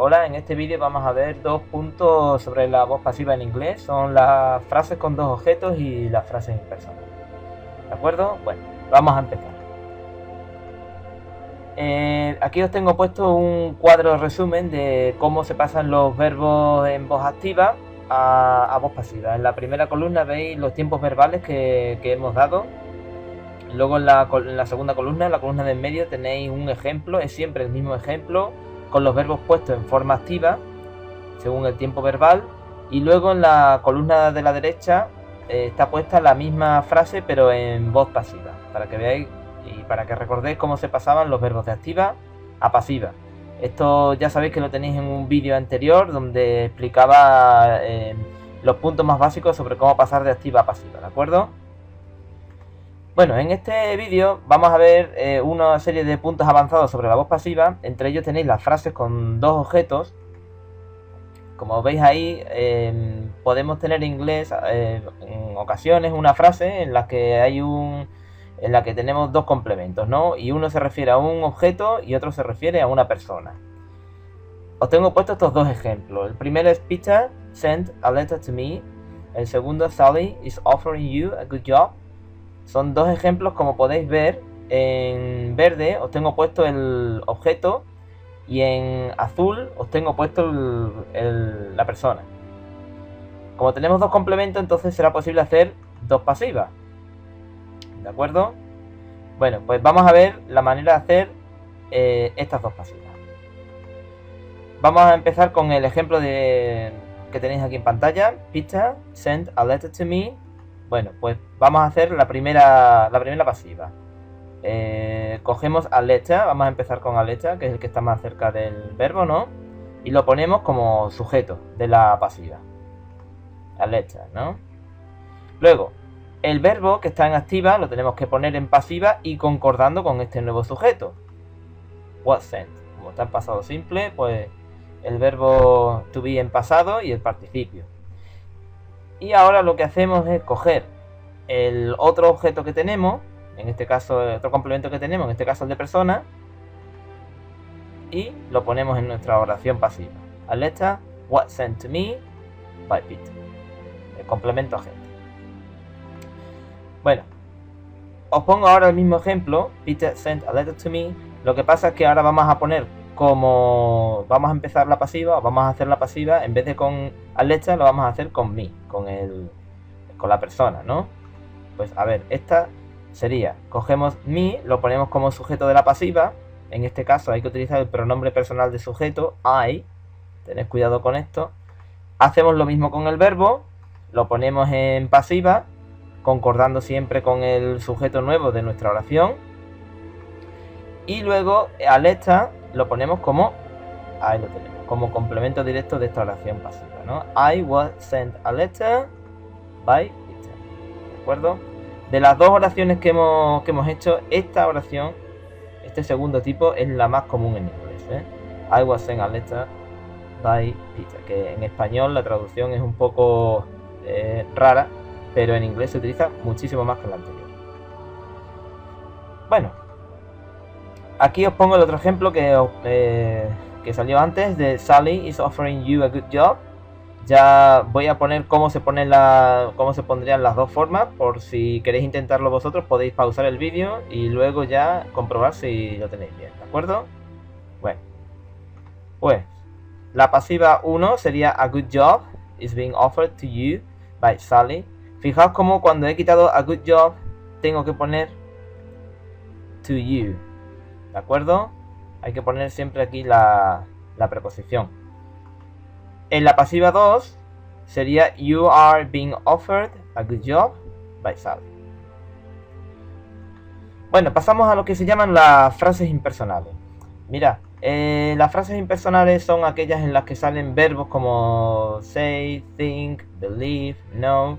Hola, en este vídeo vamos a ver dos puntos sobre la voz pasiva en inglés. Son las frases con dos objetos y las frases impersonales. ¿De acuerdo? Bueno, vamos a empezar. Aquí os tengo puesto un cuadro resumen de cómo se pasan los verbos en voz activa a voz pasiva. En la primera columna veis los tiempos verbales que hemos dado. Luego en la segunda columna, en la columna de en medio, tenéis un ejemplo, es siempre el mismo ejemplo, con los verbos puestos en forma activa, según el tiempo verbal. Y luego en la columna de la derecha está puesta la misma frase, pero en voz pasiva, para que veáis y para que recordéis cómo se pasaban los verbos de activa a pasiva. Esto ya sabéis que lo tenéis en un vídeo anterior, donde explicaba los puntos más básicos sobre cómo pasar de activa a pasiva, ¿de acuerdo? Bueno, en este vídeo vamos a ver una serie de puntos avanzados sobre la voz pasiva. Entre ellos tenéis las frases con dos objetos. Como veis ahí, podemos tener en inglés en ocasiones una frase en la que tenemos dos complementos, ¿no? Y uno se refiere a un objeto y otro se refiere a una persona. Os tengo puesto estos dos ejemplos. El primero es Peter sent a letter to me. El segundo, Sally is offering you a good job. Son dos ejemplos, como podéis ver. En verde os tengo puesto el objeto y en azul os tengo puesto la persona. Como tenemos dos complementos, entonces será posible hacer dos pasivas. ¿De acuerdo? Bueno, pues vamos a ver la manera de hacer estas dos pasivas. Vamos a empezar con el ejemplo que tenéis aquí en pantalla. Peter sent a letter to me. Bueno, pues vamos a hacer la primera pasiva. Cogemos a letter, vamos a empezar con a letter, que es el que está más cerca del verbo, ¿no? Y lo ponemos como sujeto de la pasiva. A letter, ¿no? Luego, el verbo que está en activa lo tenemos que poner en pasiva y concordando con este nuevo sujeto. Was sent. Como está en pasado simple, pues el verbo to be en pasado y el participio. Y ahora lo que hacemos es coger el otro objeto que tenemos, en este caso el otro complemento que tenemos, en este caso el de persona, y lo ponemos en nuestra oración pasiva. A letter was sent to me by Peter. El complemento agente. Bueno, os pongo ahora el mismo ejemplo. Peter sent a letter to me. Lo que pasa es que ahora vamos a poner como vamos a empezar la pasiva, vamos a hacer la pasiva, en vez de con a letter lo vamos a hacer con me, con la persona, ¿no? Pues a ver, esta sería, cogemos me, lo ponemos como sujeto de la pasiva. En este caso hay que utilizar el pronombre personal de sujeto, I. Tened cuidado con esto. Hacemos lo mismo con el verbo, lo ponemos en pasiva, concordando siempre con el sujeto nuevo de nuestra oración. Y luego a letter lo ponemos como, ahí lo tenemos, como complemento directo de esta oración pasiva, ¿no? I was sent a letter by Peter. ¿De acuerdo? De las dos oraciones que hemos hecho, esta oración, este segundo tipo, es la más común en inglés, ¿eh? I was sent a letter by Peter, que en español la traducción es un poco rara, pero en inglés se utiliza muchísimo más que la anterior. Bueno, aquí os pongo el otro ejemplo que salió antes, de Sally is offering you a good job. Ya voy a poner cómo se pondrían las dos formas. Por si queréis intentarlo vosotros, podéis pausar el vídeo y luego ya comprobar si lo tenéis bien, ¿de acuerdo? Bueno, pues la pasiva 1 sería a good job is being offered to you by Sally. Fijaos como cuando he quitado a good job tengo que poner to you. ¿De acuerdo? Hay que poner siempre aquí la preposición. En la pasiva 2 sería you are being offered a good job by Sally. Bueno, pasamos a lo que se llaman las frases impersonales. Mirad, las frases impersonales son aquellas en las que salen verbos como say, think, believe, know.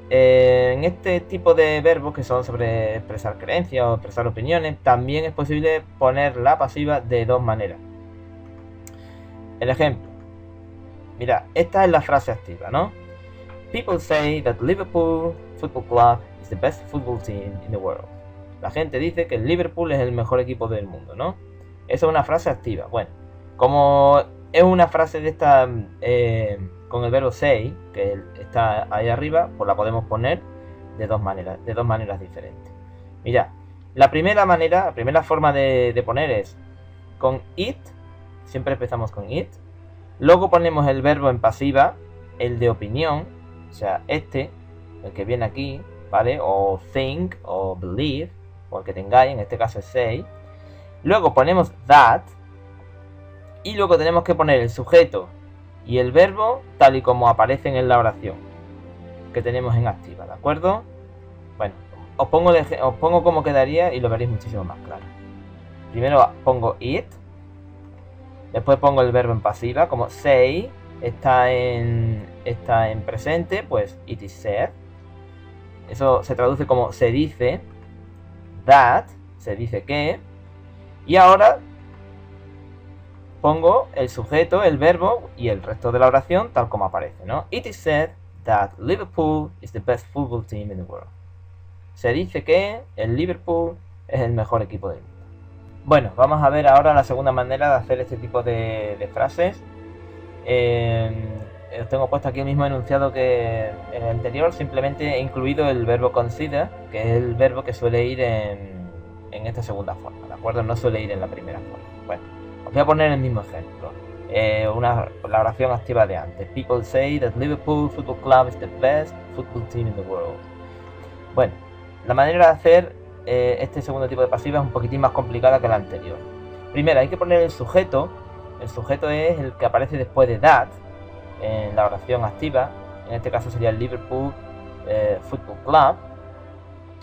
En este tipo de verbos, que son sobre expresar creencias o expresar opiniones, también es posible poner la pasiva de dos maneras. El ejemplo, mira, esta es la frase activa, ¿no? People say that Liverpool Football Club is the best football team in the world. La gente dice que el Liverpool es el mejor equipo del mundo, ¿no? Eso es una frase activa. Bueno, Como es una frase de esta con el verbo say, que está ahí arriba, pues la podemos poner de dos maneras diferentes. Mira, la primera forma de poner es con it, siempre empezamos con it, luego ponemos el verbo en pasiva, el de opinión, o sea, el que viene aquí, ¿vale? O think, o believe, o el que tengáis, en este caso es say. Luego ponemos that, y luego tenemos que poner el sujeto y el verbo tal y como aparecen en la oración que tenemos en activa, ¿de acuerdo? Bueno, os pongo cómo quedaría y lo veréis muchísimo más claro. Primero pongo it, después pongo el verbo en pasiva, como say, está en presente, pues it is said. Eso se traduce como se dice, that, se dice que, y ahora pongo el sujeto, el verbo y el resto de la oración tal como aparece, ¿no? It is said that Liverpool is the best football team in the world. Se dice que el Liverpool es el mejor equipo del mundo. Bueno, vamos a ver ahora la segunda manera de hacer este tipo de frases. Os tengo puesto aquí el mismo enunciado que en el anterior, simplemente he incluido el verbo consider, que es el verbo que suele ir en esta segunda forma, ¿de acuerdo? No suele ir en la primera forma. Bueno, os voy a poner el mismo ejemplo. La oración activa de antes. People say that Liverpool Football Club is the best football team in the world. Bueno, la manera de hacer este segundo tipo de pasiva es un poquitín más complicada que la anterior. Primero hay que poner el sujeto. El sujeto es el que aparece después de that en la oración activa. En este caso sería el Liverpool Football Club,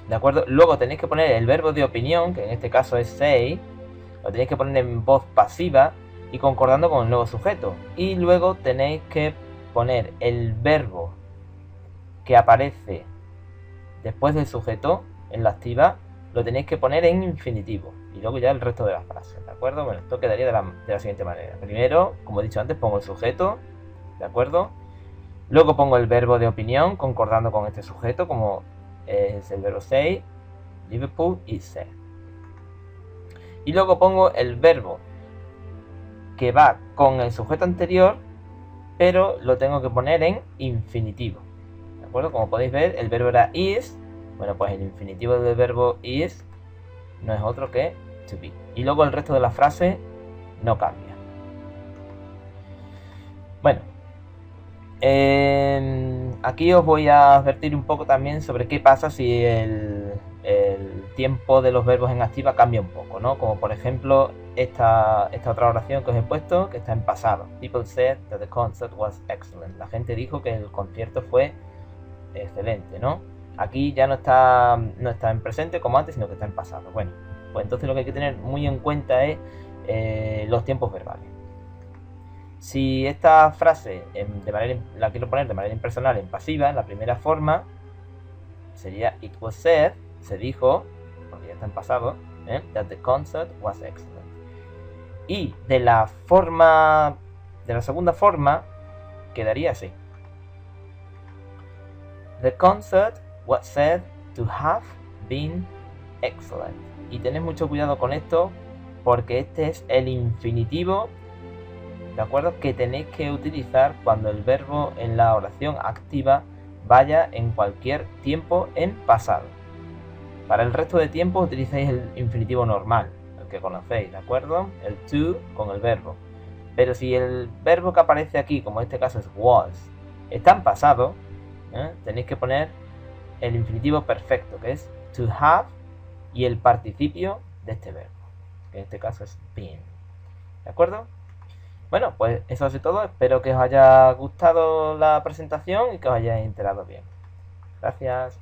¿de acuerdo? Luego tenéis que poner el verbo de opinión, que en este caso es say. Lo tenéis que poner en voz pasiva y concordando con el nuevo sujeto. Y luego tenéis que poner el verbo que aparece después del sujeto en la activa, lo tenéis que poner en infinitivo. Y luego ya el resto de las frases, ¿de acuerdo? Bueno, esto quedaría de la siguiente manera. Primero, como he dicho antes, pongo el sujeto, ¿de acuerdo? Luego pongo el verbo de opinión concordando con este sujeto, como es el verbo say, Liverpool is said. Y luego pongo el verbo que va con el sujeto anterior, pero lo tengo que poner en infinitivo, ¿de acuerdo? Como podéis ver, el verbo era is. Bueno, pues el infinitivo del verbo is no es otro que to be. Y luego el resto de la frase no cambia. Bueno, aquí os voy a advertir un poco también sobre qué pasa si el tiempo de los verbos en activa cambia un poco, ¿no? Como por ejemplo esta otra oración que os he puesto, que está en pasado. People said that the concert was excellent. La gente dijo que el concierto fue excelente, ¿no? Aquí ya no está en presente como antes, sino que está en pasado. Bueno, pues entonces lo que hay que tener muy en cuenta es los tiempos verbales. Si esta frase la quiero poner de manera impersonal en pasiva, en la primera forma sería it was said, se dijo, porque ya está en pasado, that the concert was excellent. Y de la segunda forma quedaría así: the concert was said to have been excellent. Y tened mucho cuidado con esto, porque este es el infinitivo, ¿de acuerdo?, que tenéis que utilizar cuando el verbo en la oración activa vaya en cualquier tiempo en pasado. Para el resto de tiempos utilizáis el infinitivo normal, el que conocéis, ¿de acuerdo? El to con el verbo. Pero si el verbo que aparece aquí, como en este caso es was, está en pasado, tenéis que poner el infinitivo perfecto, que es to have, y el participio de este verbo, que en este caso es been. ¿De acuerdo? Bueno, pues eso es todo. Espero que os haya gustado la presentación y que os hayáis enterado bien. Gracias.